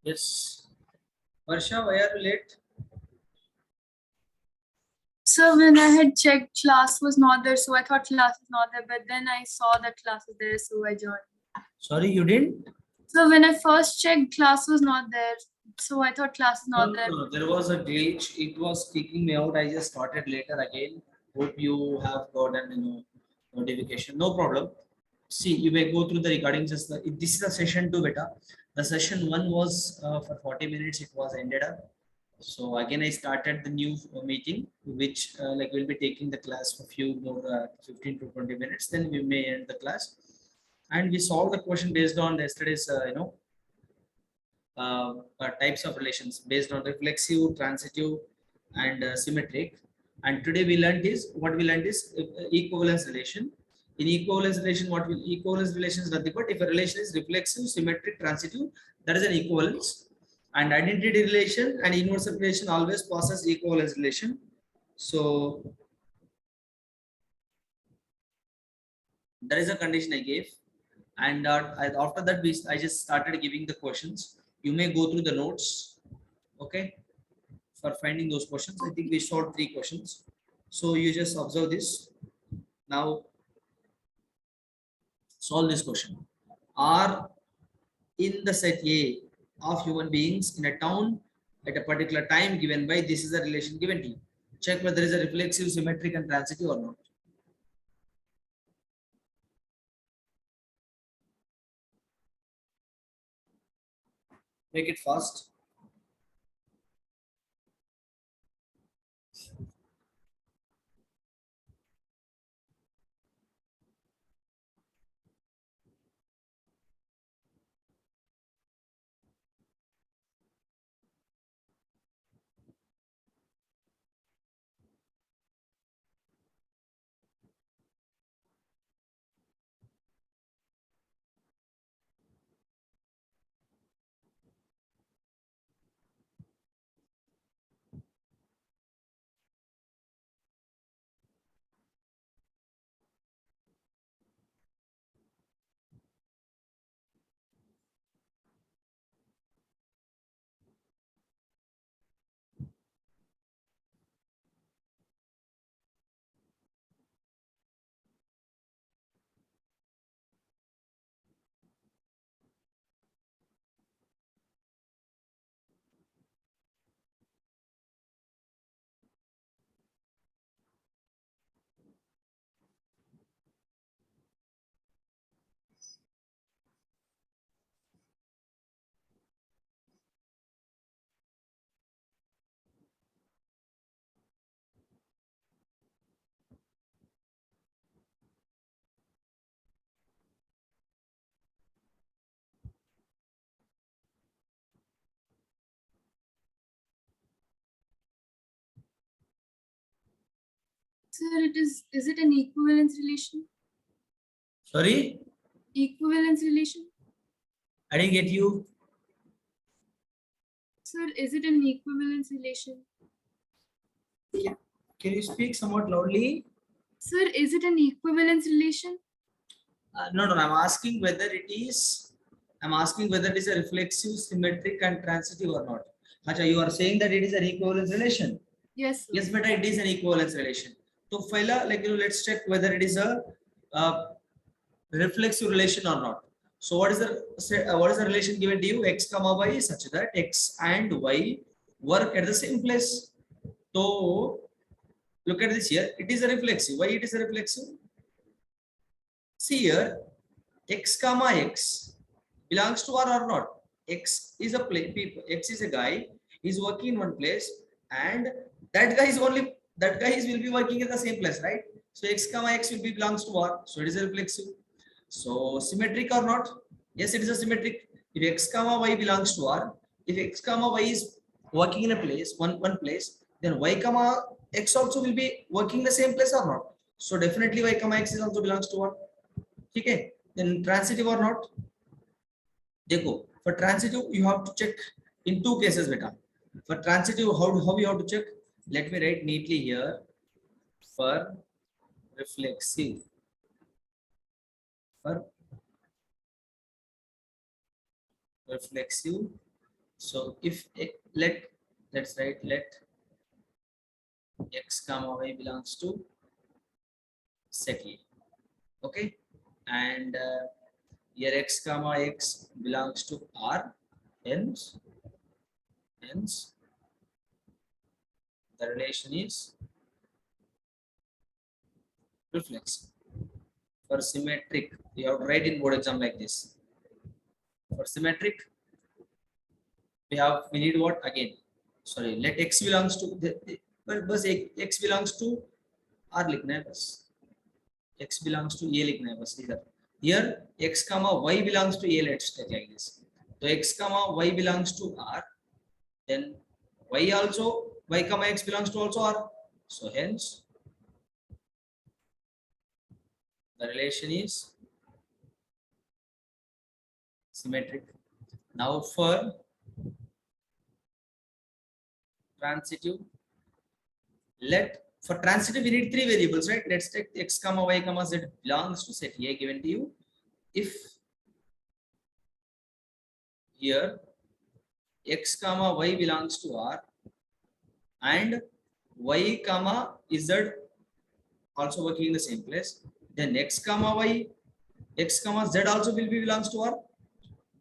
Yes. Varsha, why are you late? So when I had checked, class was not there, so I thought class is not there, but then I saw that class is there, so I joined. Sorry, you didn't? So when I first checked, class was not there, so I thought class is not there. No, there was a glitch. It was kicking me out. I just started later again. Hope you have gotten notification. No problem. See, you may go through the recording. This is a session two beta. The session one was for 40 minutes. It was ended up. So again, I started the new meeting, which like we'll be taking the class for few more 15 to 20 minutes. Then we may end the class, and we solve the question based on yesterday's types of relations based on reflexive, transitive, and symmetric. And today we learned is what we learned is equivalence relation. In equivalence relation, what will equivalence relation is nothing but if a relation is reflexive, symmetric, transitive, that is an equivalence. And identity relation and inverse relation always passes equivalence relation. So there is a condition I gave, and after that I just started giving the questions. You may go through the notes, okay, for finding those questions. I think we solved 3 questions. So you just observe this. Now solve this question. Are in the set A of human beings in a town at a particular time given by this is the relation given to you. Check whether there is a reflexive, symmetric, and transitive or not. Make it fast. Sir, is it an equivalence relation? Sorry, Equivalence relation? I didn't get you. Sir, is it an equivalence relation? Yeah. Can you speak somewhat loudly? Sir, is it an equivalence relation? No, no, I'm asking whether it is. I'm asking whether it is a reflexive, symmetric, and transitive or not. Acha, you are saying that it is an equivalence relation. Yes, sir. Yes, but it is an equivalence relation. So, Faila, like let's check whether it is a reflexive relation or not. So, what is the relation given to you? X comma y is such that x and y work at the same place. So, look at this here. It is a reflexive. Why it is a reflexive? See here, x comma x belongs to R or not. X is a X is a guy. He's working in one place, and that guy is will be working in the same place, right? So x comma x will be belongs to R. So it is a reflexive. So symmetric or not? Yes, it is a symmetric. If x comma y belongs to R, if x comma y is working in a place, one place, then y comma x also will be working in the same place or not? So definitely y comma x is also belongs to R. Okay, then transitive or not? देखो, for transitive you have to check in 2 cases beta. For transitive, how you have to check? Let me write neatly here. For reflexive, for reflexive, So if let's write let x comma y belongs to set A. Okay, and here x comma x belongs to R, hence the relation is reflexive. For symmetric, you have to write in board exam like this. For symmetric, we need what again? Sorry, let x belongs to बस x belongs to R लिखना है बस. X belongs to A लिखना है बस इधर. Here x comma y belongs to A. Let's take like this. So x comma y belongs to R, then y comma x belongs to also R. So hence the relation is symmetric. Now for transitive, for transitive we need three variables, right? Let's take x comma y comma z belongs to set A given to you. If here x comma y belongs to R and y comma z also working in the same place, then x comma z also will be belongs to R.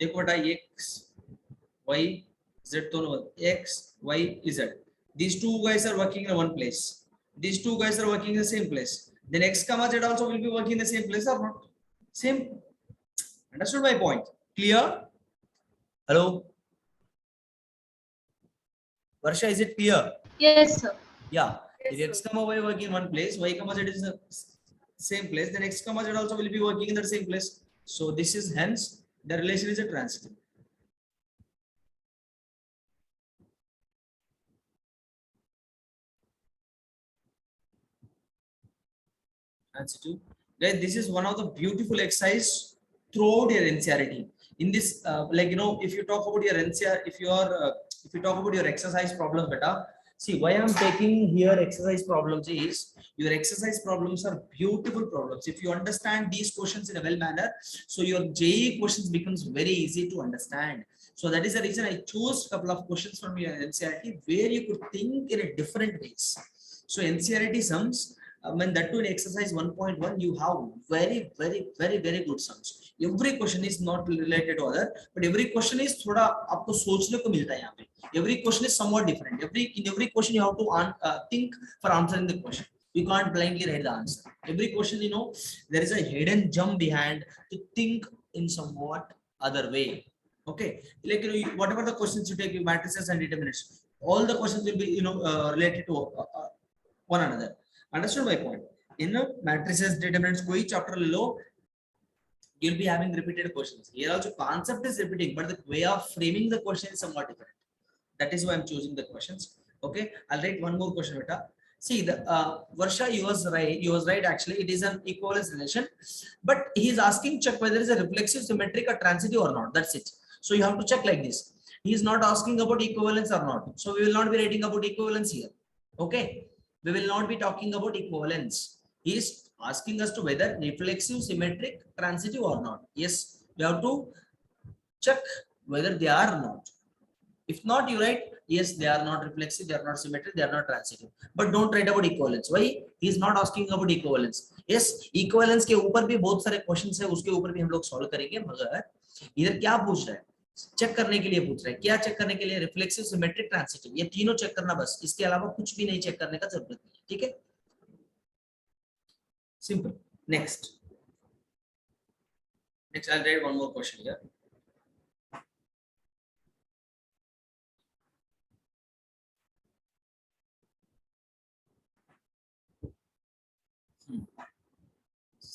देखो बेटा x y z दोनों x y z, these two guys are working in one place, these two guys are working in the same place, then x comma z also will be working in the same place or not? Same. Understood my point? Clear? Hello Varsha, is it clear? Yes, sir. Yeah. Yes, If x comma y work in one place, y comma z is the same place, then x comma z also will be working in the same place. So this is hence the relation is a transitive. Transitive. Guys, this is one of the beautiful exercise throughout your NCERT. In this, like if you talk about your NCERT, if you talk about your exercise problems, beta. See, why I'm taking here exercise problems is your exercise problems are beautiful problems. If you understand these questions in a well manner, so your JEE questions becomes very easy to understand. So that is the reason I chose a couple of questions from your NCERT where you could think in a different ways. So NCERT sums, when that to in exercise 1.1, you have very good sums. Every question is not related to other, but every question is थोड़ा आपको सोचने को मिलता है यहाँ पे. Every question is somewhat different. In every question you have to think for answering the question. You can't blindly write the answer. Every question, there is a hidden gem behind to think in somewhat other way. Okay, like whatever the questions you take, matrices and determinants, all the questions will be related to one another. Understood my point? In matrices, determinants, koi chapter lo, you'll be having repeated questions. Here also concept is repeating, but the way of framing the question is somewhat different. That is why I'm choosing the questions. Okay, I'll write one more question, beta. See, the Varsha, you was right. Actually, it is an equivalence relation, but he is asking check whether it is a reflexive, symmetric, or transitive or not. That's it. So you have to check like this. He is not asking about equivalence or not. So we will not be writing about equivalence here. Okay, we will not be talking about equivalence. He is asking us to whether reflexive, symmetric, transitive or not. Yes, we have to check whether they are or not. If not, you write yes, they are not reflexive, they are not symmetric, they are not transitive. But don't write about equivalence. Why? He is not asking about equivalence. Yes, equivalence के ऊपर भी बहुत सारे questions है, उसके ऊपर भी हम लोग सॉल्व करेंगे, मगर इधर क्या पूछ रहा है? चेक करने के लिए पूछ रहा है. क्या चेक करने के लिए? रिफ्लेक्सिव, सिमेट्रिक, ट्रांसिटिव, ये तीनों चेक करना बस. इसके अलावा कुछ भी नहीं चेक करने का जरूरत नहीं है. ठीक है? Simple. Next I'll write one more question here.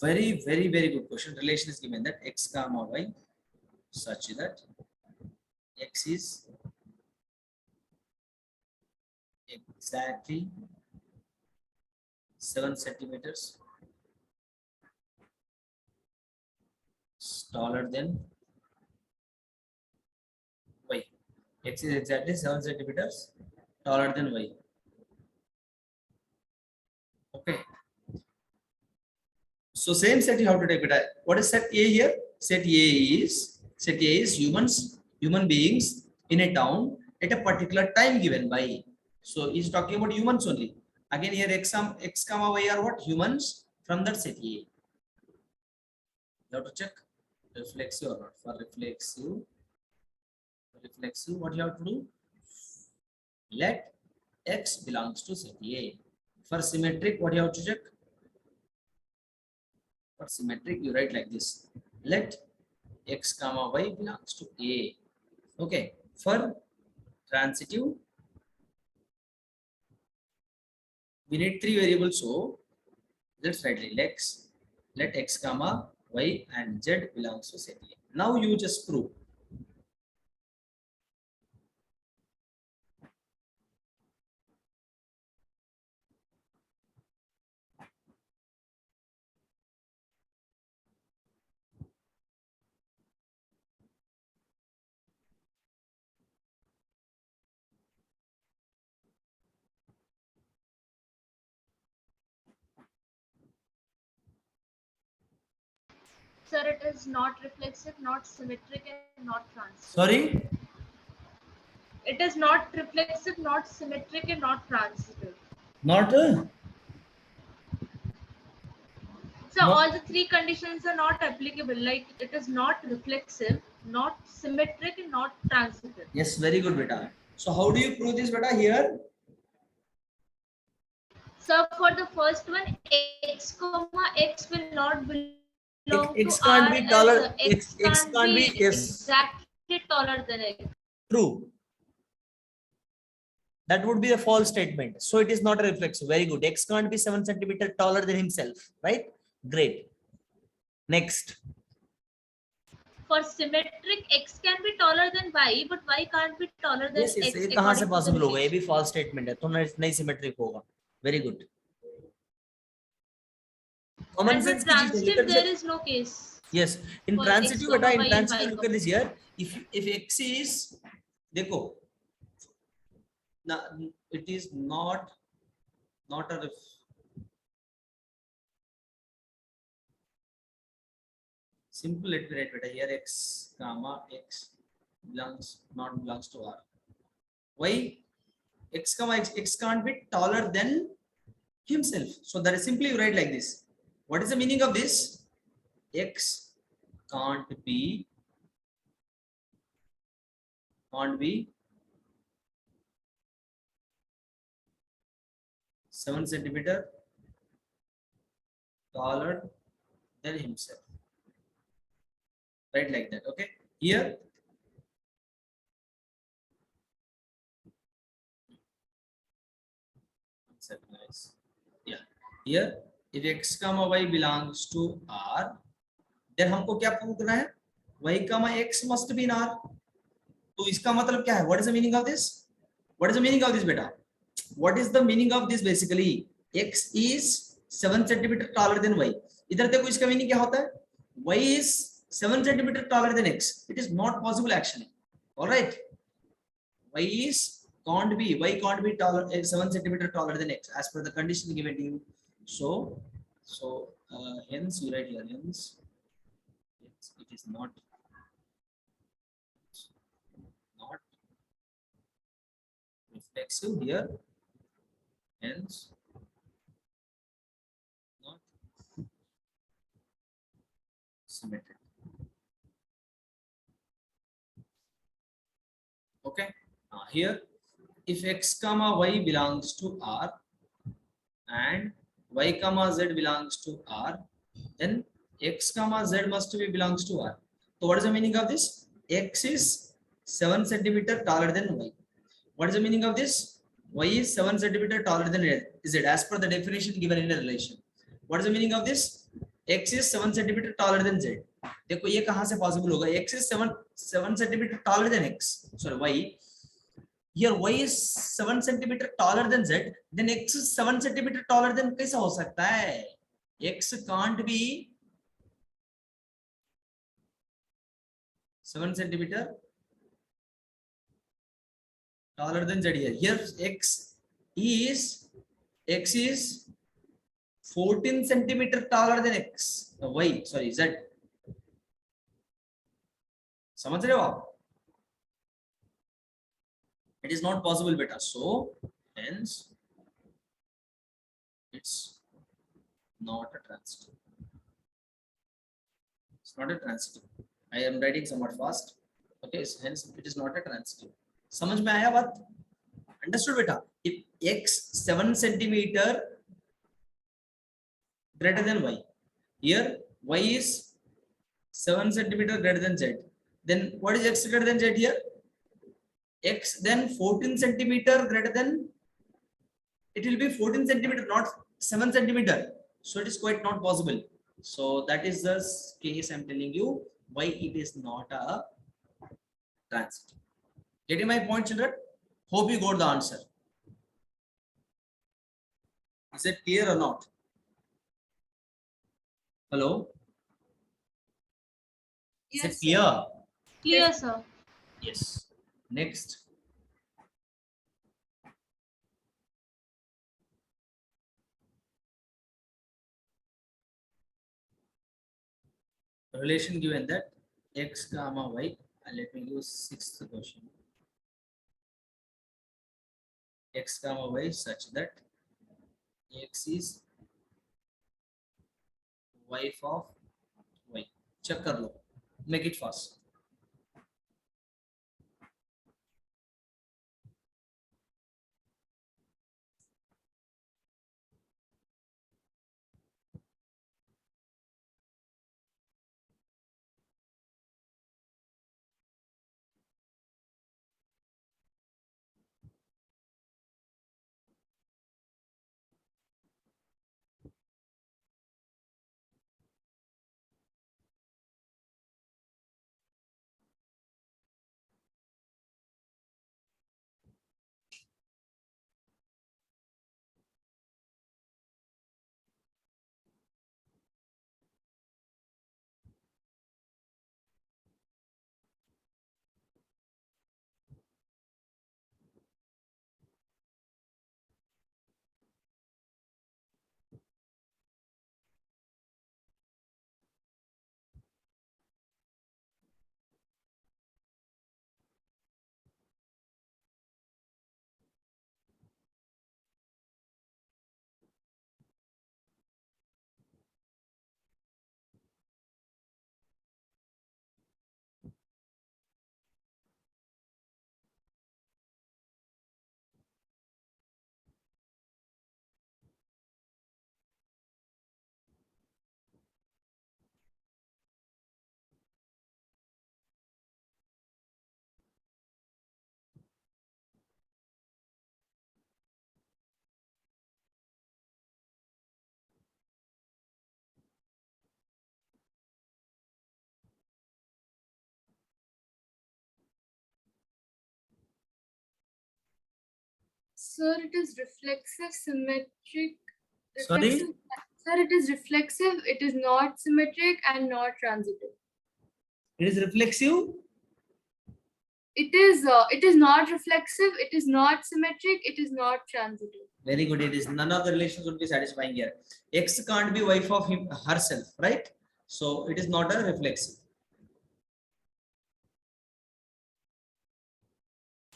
Very good question. Relation is given that x comma y such that x is exactly 7 centimeters taller than y. X is exactly 7 centimeters taller than y. Okay. So same set you have to take it. What is set A here? Set A is human beings in a town at a particular time given by. So he's talking about humans only. Again here x comma y are what? Humans from that city. You have to check reflexive or not. For reflexive, what you have to do? Let x belongs to set A. For symmetric, what you have to check? For symmetric, you write like this. Let x comma y belongs to A. Okay. For transitive, we need three variables. So let's write like let x comma y and z belongs to set A. Now you just prove. Sir, it is not reflexive, not symmetric, and not transitive. Sorry? It is not reflexive, not symmetric, and not transitive. Not So not all the three conditions are not applicable. Like it is not reflexive, not symmetric, and not transitive. yes, very good, beta. So how do you prove this, beta? Here, So for the first one, x comma x will not belong to x R can't be as taller. x X can't can't be be yes. exactly taller than x. True. That would be a false statement. So it is not a reflexive. Very good. X can't be 7 centimeters taller than himself. Right? Great. Next. For symmetric, x can be taller than y, but y can't be taller than Yes, yes. x ये कहाँ से according to the possible होगा? ये भी relation. false statement है. तो नहीं symmetric होगा. Very good. Common And sense with की चीज है. Look transitive, at there this. is no case Yes. In for x transitive, comma beta, in y and y transitive, look at comma. this here. If x is, देखो, it is not a simple. Let me write beta here x comma x belongs to R. Why? X comma x can't be taller than himself. So that is simply you write like this. What is the meaning of this? X can't be 7 centimeter taller than himself. Right like that. Okay. Here yeah. Here if x comma y belongs to R, then हमको क्या prove करना है? Y comma x must be in R. तो इसका मतलब क्या है? What is the meaning of this? What is the meaning of this, beta? What is the meaning of this basically? X is 7 centimeter taller than y. इधर देखो इसका meaning क्या होता है? Y is 7 centimeter taller than x. It is not possible actually. All right. Y can't be taller 7 centimeter taller than x as per the condition given to you. So hence you write here hence it is not reflexive here, hence not symmetric. Okay. Here if x comma y belongs to R and y comma z belongs to R, then x comma z must be belongs to R. So what is the meaning of this? X is 7 centimeter taller than y. What is the meaning of this? Y is 7 centimeter taller than z as per the definition given in the relation. What is the meaning of this? X is 7 centimeter taller than z. देखो ये कहाँ से possible होगा? X is 7 centimeter taller than x. Sorry, y. Here y is 7 centimeter taller than z. Then x is 7 centimeter taller than कैसा हो सकता है? X can't be 7 centimeter taller than z here. Here x is 14 centimeter taller than x. Y, sorry, z. समझ रहे हो आप? It is not possible, beta. So hence it's not a transitive. It's not a transitive. I am writing somewhat fast. Okay, so hence it is not a transitive. समझ में आया बात? Understood, beta? If x 7 centimeter greater than y, here y is 7 centimeter greater than z, then what is x greater than z here? X then 14 centimeter greater than, it will be 14 centimeter, not 7 centimeter. So it is quite not possible. So that is the case I'm telling you why it is not a transitive. Getting my point, children? Hope you got the answer. Is it clear or not? Hello? Is it clear? Clear, sir. Yes. Next. Relation given that x comma y, and let me use sixth question. X comma y such that x is wife of y. Check कर लो. Make it fast. Sir, it is reflexive, symmetric. Sorry? Reflexive. Sir, it is reflexive. It is not symmetric and not transitive. It is reflexive. It is not reflexive. It is not symmetric. It is not transitive. Very good. It is none of the relations would be satisfying here. X can't be wife of him herself, right? So it is not a reflexive.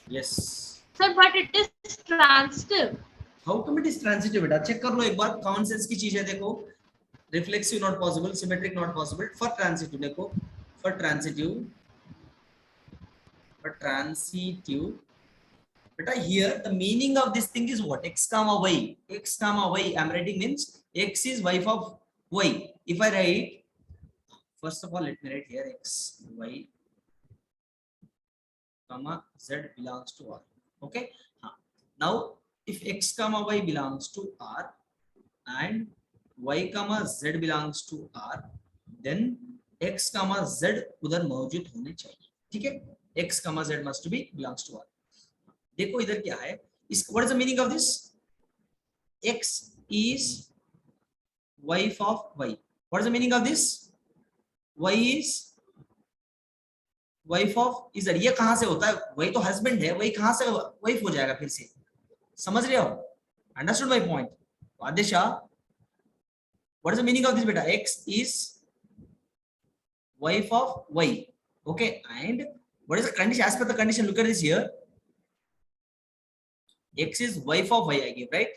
Yes. Sir, but it is transitive. How come it is transitive? बेटा check कर लो एक बार. Common sense की चीज है देखो. Reflexive not possible, symmetric not possible. For transitive देखो. For transitive. But here the meaning of this thing is what? X comma y. X comma y. I'm writing means x is wife of y. If I write, first of all, let me write here x, y, comma z belongs to R. Okay. Now, if x comma y belongs to R and y comma z belongs to R, then x comma z उधर मौजूद होने चाहिए. ठीक है? X comma z must be belongs to R. देखो इधर क्या है? What is the meaning of this? X is wife of y. What is the meaning of this? Y is wife of is. ये कहां से होता है? Y तो husband है, वही कहां से wife हो जाएगा फिर से? समझ रहे हो? Understood my point? Adesha, what is the meaning of this beta? X is wife of y. Okay, and what is the condition? As per the condition, look at this here. X is wife of Y I give, right?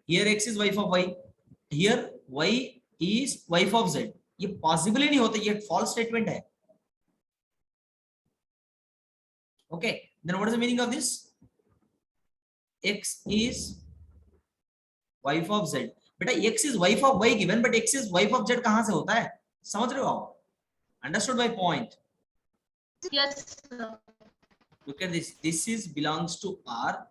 Here X is wife of Y. Here Y is wife of Z. ये possible ही नहीं होता, ये false statement है. Okay, then what is the meaning of this? X is wife of Z. बेटा X is wife of Y given, but X is wife of Z कहां से होता है? समझ रहे हो आप? Understood my point? Yes, sir. Look at this. This is belongs to R.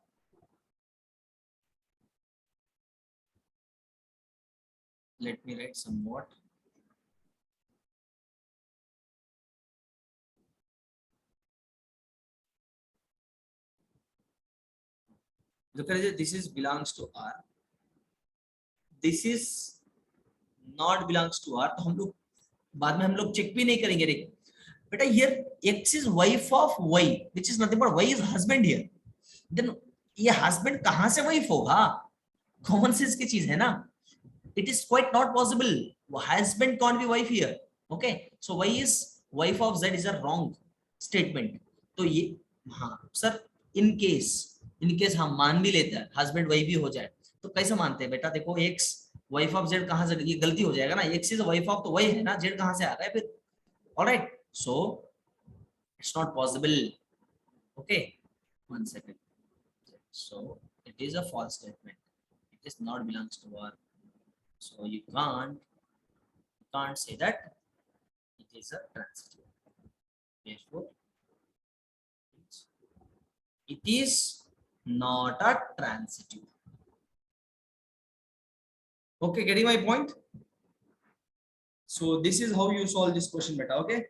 Let me write somewhat. Look at this. This is belongs to R. This is not belongs to R. तो हम लोग बाद में हम लोग check भी नहीं करेंगे. रे बेटा here X is wife of Y, which is nothing but Y is husband here. Then ये husband कहाँ से wife होगा? Common sense की चीज है ना. It is quite not possible. Husband can't be wife here. Okay, so Y is wife of Z is a wrong statement. तो ये हाँ सर in case हम मान भी लेते हैं husband wife भी हो जाए तो कैसे मानते हैं बेटा? देखो X wife of Z कहाँ से, ये गलती हो जाएगा ना. X is wife of तो Y है ना, Z कहाँ से आ गया फिर? Alright, so it's not possible. Okay, one second. So it is a false statement. It is not belongs to R. So you can't say that it is a transitive. Therefore, it is not a transitive. Okay, getting my point? So this is how you solve this question, beta. Okay.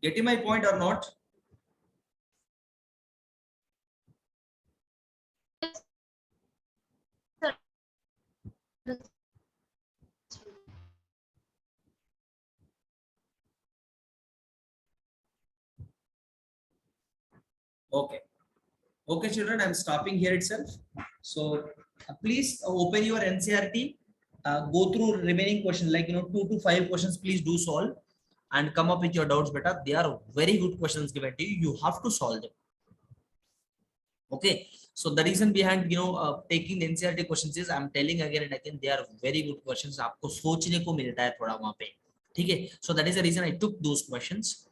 Getting my point or not? Okay. Okay, children, I'm stopping here itself. So please open your NCERT, go through remaining questions, like 2 to 5 questions. Please do solve and come up with your doubts, beta. They are very good questions given to you. You have to solve them. Okay. So the reason behind taking the NCERT questions is I'm telling again and again they are very good questions. आपको सोचने को मिलता है थोड़ा वहाँ पे, ठीक है? So that is the reason I took those questions.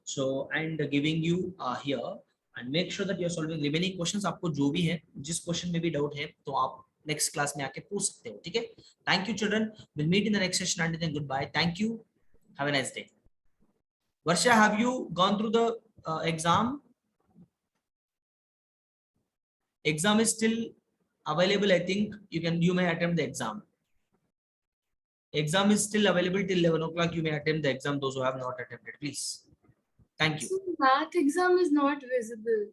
So and giving you here. And make sure that you are solving remaining questions. आपको जो भी है, जिस क्वेश्चन में भी डाउट है तो आप नेक्स्ट क्लास में आके पूछ सकते हो, ठीक है? Thank you children, will meet in the next session and then goodbye. Thank you, have a nice day. Varsha, have you gone through the exam? Exam is still available. I think you may attempt the exam. Exam is still available till 11 o'clock. You may attempt the exam. Those who have not attempted, please. Thank you. So math exam is not visible.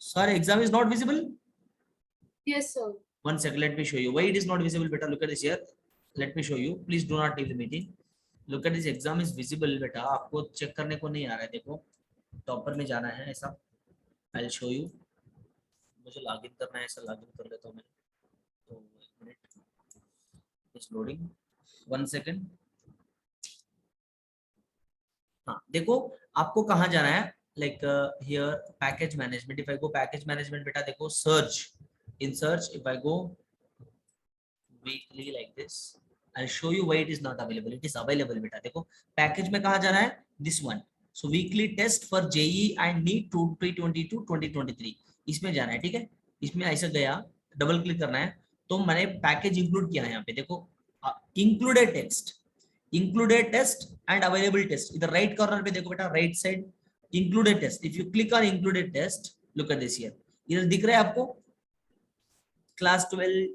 Sorry, exam is not visible. Yes, sir. One second, let me show you why it is not visible. Beta, look at this here. Let me show you. Please do not leave the meeting. Look at this. Exam is visible. Beta, आपको check करने को नहीं आ रहा है. देखो, topper में जाना है ऐसा. I'll show you. मुझे लॉगिन करना है, ऐसा लॉगिन कर लेता हूँ मैं. तो एक minute, it's loading. One second. हाँ देखो, आपको कहाँ जाना है? Like here package management. If I go package management, बेटा देखो search. In search if I go weekly like this, I show you why it is not available. It is available बेटा. देखो पैकेज में कहाँ जाना है? This one. So weekly test for JEE and NEET 2022-2023 इसमें जाना है, ठीक है? इसमें ऐसा गया, डबल क्लिक करना है तो मैंने पैकेज इंक्लूड किया है यहाँ पे. देखो included test and available test. इधर राइट कॉर्नर पे देखो बेटा, right side included test. If you click on included test, look at this here. इधर दिख रहा है आपको class 12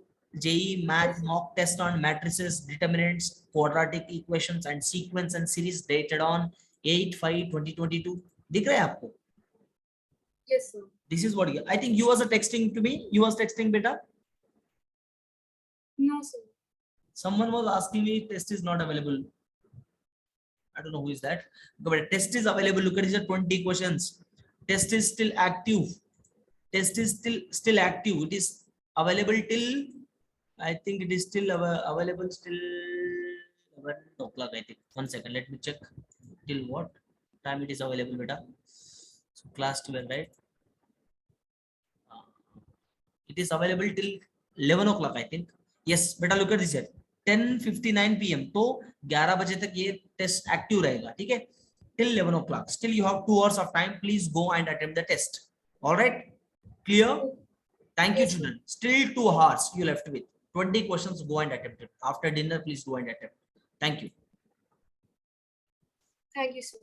JEE math mock test on matrices, determinants, quadratic equations and sequence and series dated on 8/5/2022. दिख रहा है आपको? Yes, sir. This is what I think you was texting to me. You was texting, beta. No, sir. Someone was asking me test is not available. I don't know who is that. But test is available. Look at these 20 questions. Test is still active. Test is still active. It is available till, I think it is still available till 11 o'clock. I think. One second. Let me check. Till what? time it is available, beta? So class 12, right? It is available till 11 o'clock, I think. Yes, beta, look at this here. 10:59 p.m. तो 11 बजे तक ये test active रहेगा, ठीक है? Till 11 o'clock. Still you have 2 hours of time. Please go and attempt the test. All right? Clear? Thank you, Yes, sir. children. Still 2 hours you left with. 20 questions. Go and attempt it. After dinner, please go and attempt. Thank you. Thank you, sir.